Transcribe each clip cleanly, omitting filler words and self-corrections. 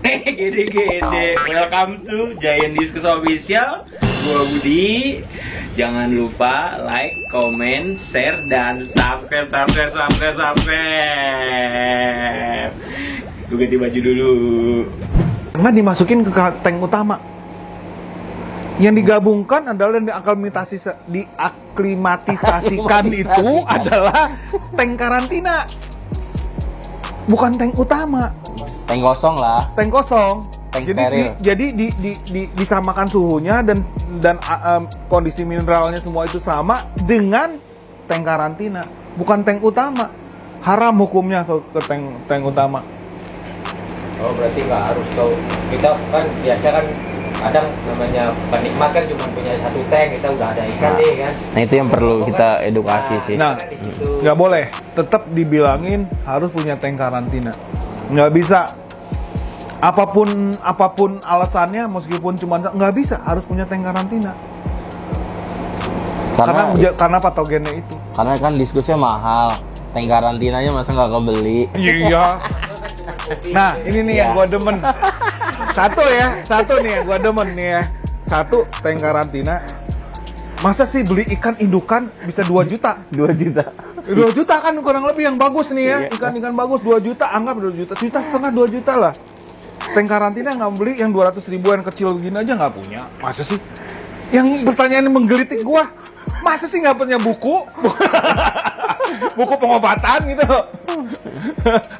Gede-gede. Welcome to Giant Discus Official. Gua Budi. Jangan lupa like, comment, share, dan subscribe. Gue ganti baju dulu. Karena dimasukin ke tank utama. Yang digabungkan adalah dan diaklimatisasikan itu adalah tank karantina. Bukan tank utama. Tank kosong lah. Tank kosong. Tank jadi disamakan suhunya dan kondisi mineralnya semua itu sama dengan tank karantina, bukan tank utama. Haram hukumnya ke tank utama. Oh, berarti nggak harus tahu. Kita kan biasa kan kadang namanya penikmat kan cuma punya satu tank, kita udah ada ikan nih kan. Nah itu yang perlu kita edukasi sih. Nah, nggak boleh. Tetap dibilangin harus punya tank karantina. Nggak bisa. Apapun alasannya, meskipun cuma nggak bisa, harus punya tank karantina. Karena patogennya itu. Karena kan diskusnya mahal. Tank karantinanya masa nggak kebeli? Iya. Nah, ini nih yang gua demen. Satu nih yang gua demen nih ya. Satu, tank karantina. Masa sih beli ikan indukan bisa 2 juta? 2 juta. 2 juta kan kurang lebih yang bagus nih ya. Ikan bagus 2 juta, anggap 2 juta. Setengah 2 juta lah. Tank karantina nggak beli yang 200 ribuan kecil begini aja nggak punya. Masa sih? Yang pertanyaan menggelitik gua, masa sih nggak punya buku? Buku pengobatan gitu.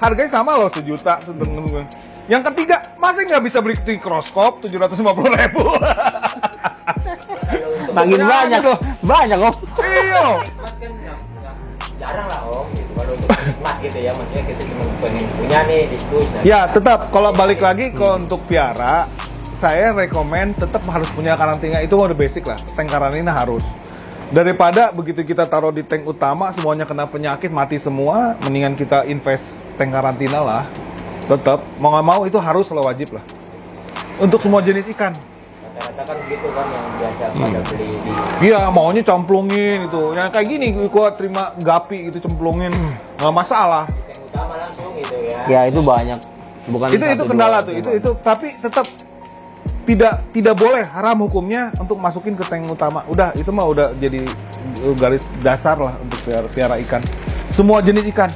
Harganya sama loh 1 juta. Yang ketiga, masa nggak bisa beli mikroskop 750.000? Makin banyak loh. Banyak kok. Iya. Jarang lah om gitu kalau untuk nikmat gitu ya, maksudnya kita cuma pengen punya nih diskus. Ya tetap kalau balik lagi untuk piara, saya rekomen tetap harus punya karantina, itu udah basic lah. Tank karantina harus. Daripada begitu kita taruh di tank utama semuanya kena penyakit mati semua, mendingan kita invest tank karantina lah. Tetap mau nggak mau itu harus lah, wajib lah. Untuk semua jenis ikan. Rata-rata kan gitu kan yang biasa pada beli di. Iya, maunya cemplungin itu. Yang kayak gini gua terima gapi gitu, cemplungin. Nggak masalah. Yang utama langsung gitu ya. Ya itu banyak. Bukan Itu kendala tuh. Itu tapi tetap tidak boleh, haram hukumnya untuk masukin ke tank utama. Udah, itu mah udah jadi garis dasar lah untuk piara ikan. Semua jenis ikan.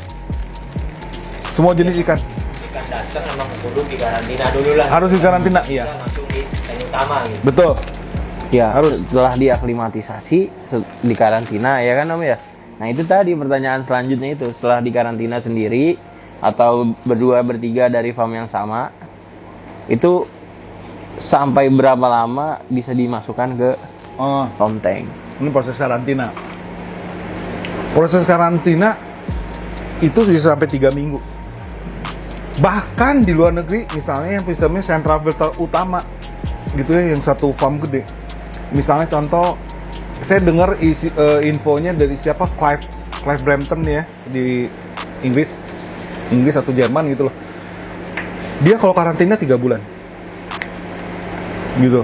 Semua jenis ikan. Ikan datang emang kudu di karantina dulu lah. Harus di karantina, iya. Langsung di tank utama gitu. Betul. Ya, harus setelah diaklimatisasi di karantina ya kan Om ya. Nah, itu tadi pertanyaan selanjutnya itu, setelah di karantina sendiri atau berdua bertiga dari farm yang sama, itu sampai berapa lama bisa dimasukkan ke farm tank? Ini proses karantina. Proses karantina itu bisa sampai 3 minggu. Bahkan di luar negeri, misalnya yang sistemnya central filter utama, gitu ya, yang satu farm gede. Misalnya contoh, saya dengar infonya dari siapa, Clive Brampton ya, di Inggris atau Jerman gitu loh. Dia kalau karantina 3 bulan. Gitu.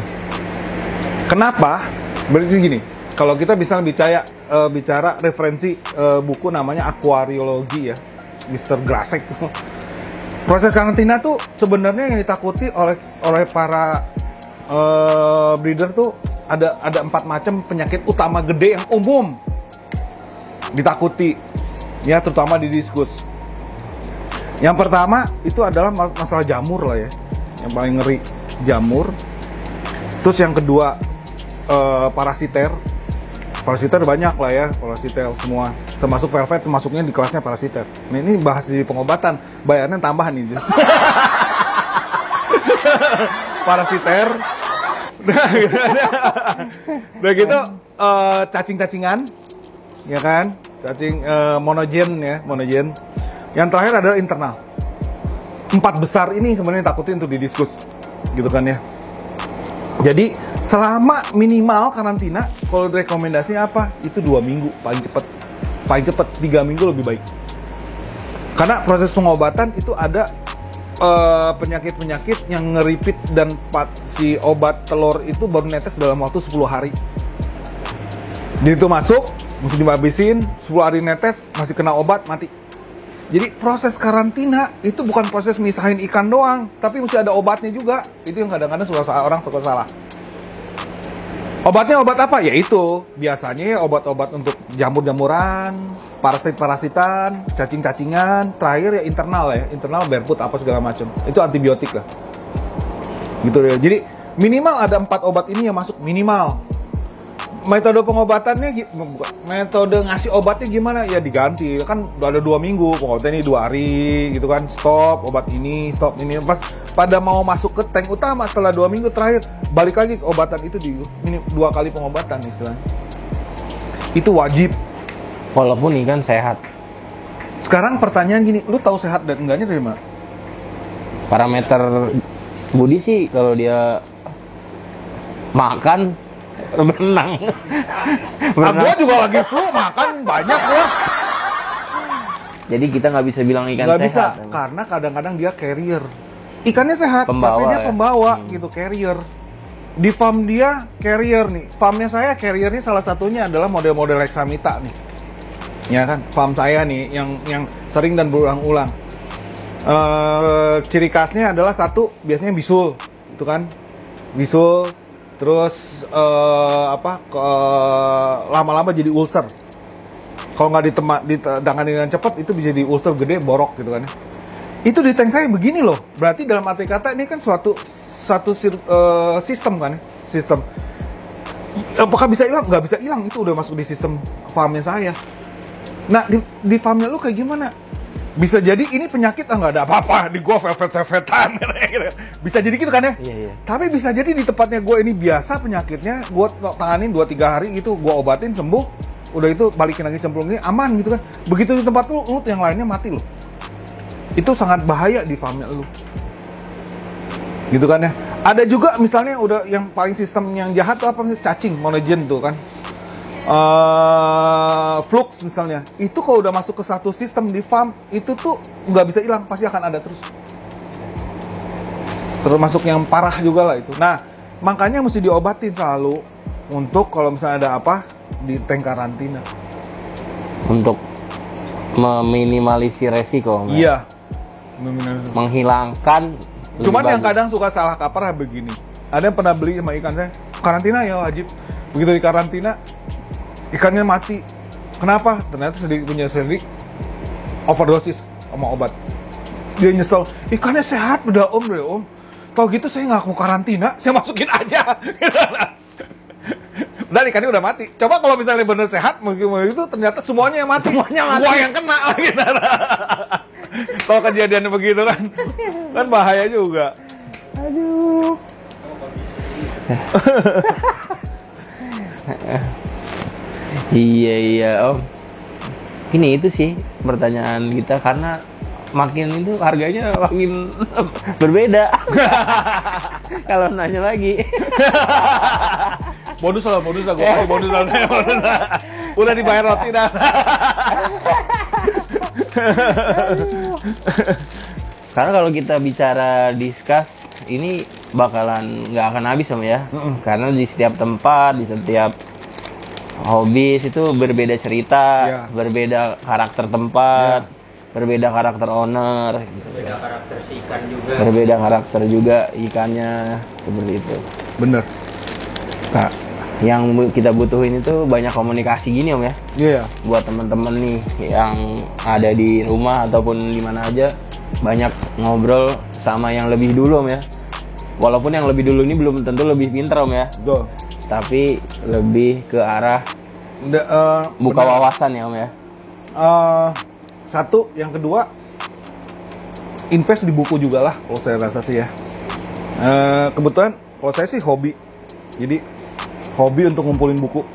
Kenapa? Berarti gini, kalau kita bisa bicara referensi buku namanya Aquariology ya, Mr. Grasek tuh. Proses karantina tuh sebenarnya yang ditakuti oleh para breeder tuh ada 4 macam penyakit utama gede yang umum ditakuti ya, terutama di diskus. Yang pertama itu adalah masalah jamur lah ya, yang paling ngeri jamur. Terus yang kedua parasiter banyak lah ya, parasiter semua, termasuk velvet termasuknya di kelasnya parasiter. Nah, ini bahas di pengobatan, bayarnya tambahan nih. Parasiter. Udah gitu cacing-cacingan, ya kan? Cacing monogen ya, monogen. Yang terakhir adalah internal. 4 besar ini sebenarnya takutin untuk didiskus, gitu kan ya. Jadi selama minimal karantina, kalau rekomendasinya apa? Itu 2 minggu paling cepat 3 minggu lebih baik. Karena proses pengobatan itu ada penyakit-penyakit yang ngeripit dan si obat telur itu baru netes dalam waktu 10 hari. Jadi itu masuk, mesti dihabisin, 10 hari netes, masih kena obat, mati. Jadi proses karantina itu bukan proses misahin ikan doang, tapi mesti ada obatnya juga. Itu yang kadang-kadang orang suka salah. Obatnya obat apa? Yaitu biasanya ya obat-obat untuk jamur-jamuran, parasit-parasitan, cacing-cacingan, terakhir ya internal barefoot apa segala macam. Itu antibiotik lah. Gitu ya. Jadi minimal ada 4 obat ini yang masuk minimal. Metode pengobatannya, metode ngasih obatnya gimana? Ya diganti, kan ada 2 minggu, pengobatannya 2 hari gitu kan, stop obat ini, stop ini. Pas pada mau masuk ke tank utama setelah 2 minggu terakhir, balik lagi ke obatan itu ini 2 kali pengobatan istilahnya. Itu wajib. Walaupun ikan sehat. Sekarang pertanyaan gini, lu tahu sehat dan enggaknya dari mana? Parameter Budi sih kalau dia makan berenang. Gua juga lagi flu, makan banyak ya. Jadi kita nggak bisa bilang ikan Nggak bisa, sehat. karena kadang-kadang dia carrier. Ikannya sehat, Pembawa, tapi dia ya? pembawa gitu, carrier. Di farm dia carrier nih. Farmnya saya carriernya salah satunya adalah model-model Reksamita nih. Ya kan, farm saya nih yang sering dan berulang-ulang. Ciri khasnya adalah satu, biasanya bisul, itu kan, bisul. Terus lama-lama jadi ulcer. Kalau nggak ditangani dengan cepat itu bisa jadi ulcer gede, borok gitu kan. Itu di tank saya begini loh. Berarti dalam arti kata ini kan suatu sistem kan, sistem. Apakah bisa hilang? Nggak bisa hilang, itu udah masuk di sistem farmnya saya. Nah di farmnya lu kayak gimana? Bisa jadi ini penyakit nggak ada apa-apa di gua velvet-velvetan bisa jadi gitu kan ya? Iya. Tapi bisa jadi di tempatnya gua ini biasa penyakitnya, gua tanganin 2-3 hari itu, gua obatin sembuh, udah itu balikin lagi cemplungnya aman gitu kan. Begitu di tempat lu yang lainnya mati loh. Itu sangat bahaya di farmnya lu. Gitu kan ya. Ada juga misalnya udah yang paling sistem yang jahat tuh apa misalnya cacing, monogen tuh kan. Flux misalnya, itu kalau udah masuk ke satu sistem di farm itu tuh nggak bisa hilang, pasti akan ada terus. Termasuk yang parah juga lah itu. Nah, makanya mesti diobatin selalu untuk kalau misalnya ada apa di tank karantina. Untuk meminimalisir resiko. Iya. Menghilangkan. Cuman yang kadang suka salah kaprah begini. Ada yang pernah beli sama ikan saya, karantina ya wajib. Begitu di karantina, ikannya mati. Kenapa? Ternyata punya sendiri overdosis sama obat. Dia nyesel, ikannya sehat udah om. Kalau gitu saya nggak mau karantina, saya masukin aja. Udah ikannya udah mati. Coba kalau misalnya bener sehat, mungkin itu ternyata semuanya yang mati. Gua yang kena lagi. Kalau kejadiannya begitu kan bahaya juga. Aduh. Iya om. Ini itu sih pertanyaan kita karena makin itu harganya makin berbeda. Kalau nanya lagi. Bonus lah gue bonus lah. Udah dibayar roti dah. Karena kalau kita bicara discuss ini bakalan nggak akan habis om ya. Karena di setiap tempat, di setiap hobis itu berbeda cerita, berbeda karakter tempat, berbeda karakter owner, Berbeda karakter si ikan juga. berbeda karakter juga ikannya, seperti itu. Bener. Nah, yang kita butuhin itu banyak komunikasi gini om ya. Iya. Buat temen-temen nih yang ada di rumah ataupun di mana aja, banyak ngobrol sama yang lebih dulu om ya. Walaupun yang lebih dulu ini belum tentu lebih pintar om ya. Betul. Tapi lebih ke arah buka bener. wawasan ya om ya. Satu, yang kedua invest di buku juga lah kalau saya rasa sih ya. Kebetulan kalau saya sih hobi, jadi hobi untuk ngumpulin buku.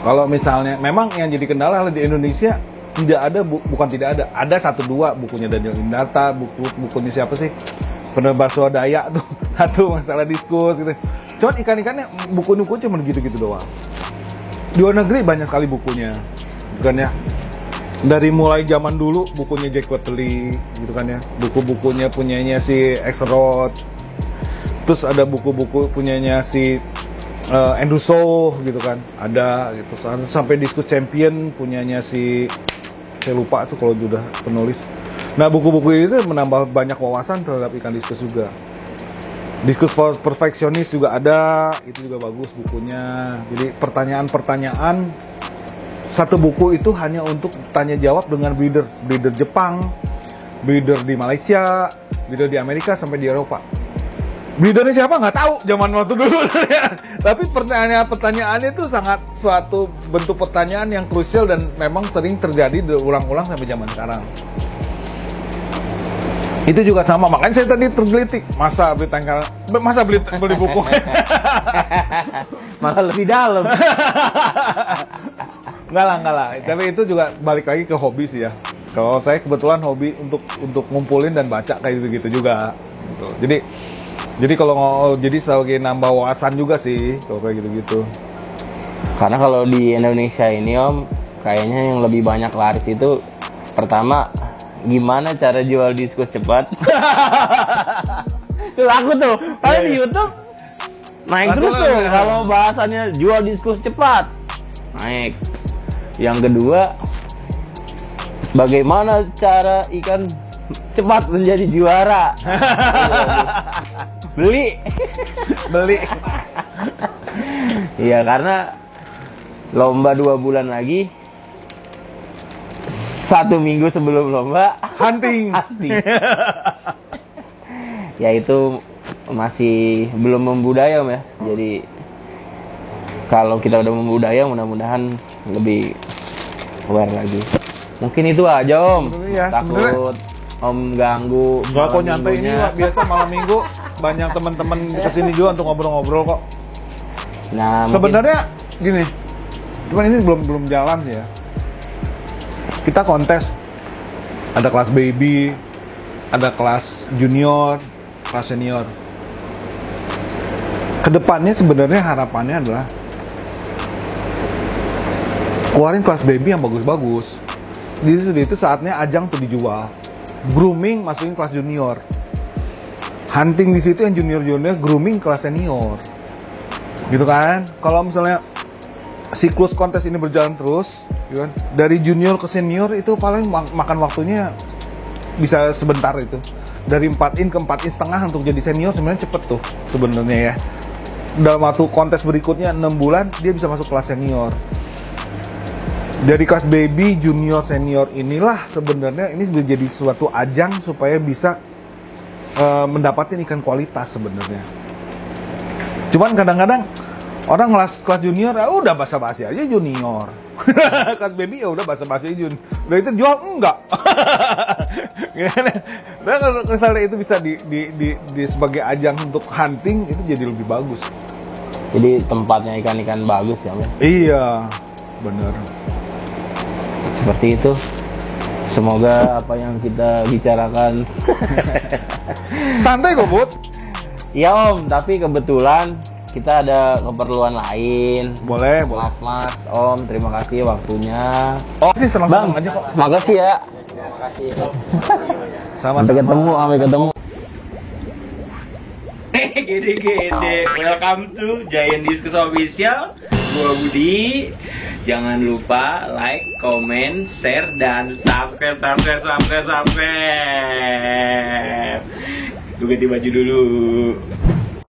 Kalau misalnya memang yang jadi kendala di Indonesia tidak ada bukan tidak ada 1-2 bukunya Daniel Indata, bukunya siapa sih, penerbang swadaya tuh satu masalah diskus gitu. Cuman ikan-ikannya buku-buku cuma gitu-gitu doang. Di luar negeri banyak sekali bukunya, bukan ya? Dari mulai zaman dulu bukunya Jack Watley gitu kan ya, buku-bukunya punyanya si Axelrod, terus ada buku-buku punyanya si Andrew Shaw gitu kan, ada gitu. Sampai Diskus Champion punyanya si saya lupa tuh kalau udah penulis. Nah, buku-buku itu menambah banyak wawasan terhadap ikan diskus juga. Diskus for Perfectionist juga ada, itu juga bagus bukunya. Jadi pertanyaan-pertanyaan, satu buku itu hanya untuk tanya jawab dengan breeder Jepang, breeder di Malaysia, breeder di Amerika sampai di Eropa. Breedernya siapa nggak tahu zaman waktu dulu. Tapi pertanyaannya itu sangat suatu bentuk pertanyaan yang krusial dan memang sering terjadi berulang-ulang sampai zaman sekarang. Itu juga sama, makanya saya tadi tergelitik, masa beli buku. Malah lebih dalam. Enggak lah. Tapi itu juga balik lagi ke hobi sih ya. Kalau saya kebetulan hobi untuk ngumpulin dan baca kayak gitu juga. Gitu. Jadi jadi sebagai nambah wawasan juga sih kalau kayak gitu. Karena kalau di Indonesia ini Om, kayaknya yang lebih banyak laris itu pertama, gimana cara jual diskus cepat. Tuh aku tuh, kalau di YouTube naik terus tuh kalau bahasannya jual diskus cepat. Naik. Yang kedua, bagaimana cara ikan cepat menjadi juara. Beli. Iya, karena lomba 2 bulan lagi. 1 minggu sebelum lomba hunting. Ya itu masih belum membudaya Om ya. Jadi kalau kita udah membudaya, mudah-mudahan lebih aware lagi. Mungkin itu aja Om. Ya, takut Om ganggu. Enggak kok, nyantai ini Pak. Biasa malam minggu banyak teman-teman kesini juga untuk ngobrol-ngobrol kok. Nah, sebenarnya gini, cuman ini belum jalan ya. Kita kontes, ada kelas baby, ada kelas junior, kelas senior. Kedepannya sebenarnya harapannya adalah keluarin kelas baby yang bagus-bagus. Di itu saatnya ajang tuh dijual. Grooming masukin kelas junior. Hunting di situ yang junior, grooming kelas senior. Gitu kan? Kalau misalnya siklus kontes ini berjalan terus, gitu kan? Dari junior ke senior itu paling makan waktunya bisa sebentar itu. Dari 4 in ke 4 in setengah untuk jadi senior sebenarnya cepet tuh sebenarnya ya. Dalam waktu kontes berikutnya 6 bulan dia bisa masuk kelas senior. Dari kelas baby, junior, senior inilah sebenarnya ini menjadi suatu ajang supaya bisa mendapatkan ikan kualitas sebenarnya. Cuman kadang-kadang orang kelas junior udah basa-basi aja junior. Kelas baby ya udah basa-basi junior. Udah itu jual enggak. Nah kalau misalnya itu bisa di sebagai ajang untuk hunting itu jadi lebih bagus. Jadi tempatnya ikan-ikan bagus ya, Om. Iya, bener. Seperti itu. Semoga apa yang kita bicarakan santai kok, Bud. Iya Om, tapi kebetulan kita ada keperluan lain. Boleh. Mas, Om, terima kasih waktunya. Oh sih, senang-senang aja kok. Makasih ya. Makasih. Sampai ketemu. Gede. Welcome to Giant Discus Official. Gua Budi. Jangan lupa like, comment, share, dan subscribe. Gue ganti baju dulu.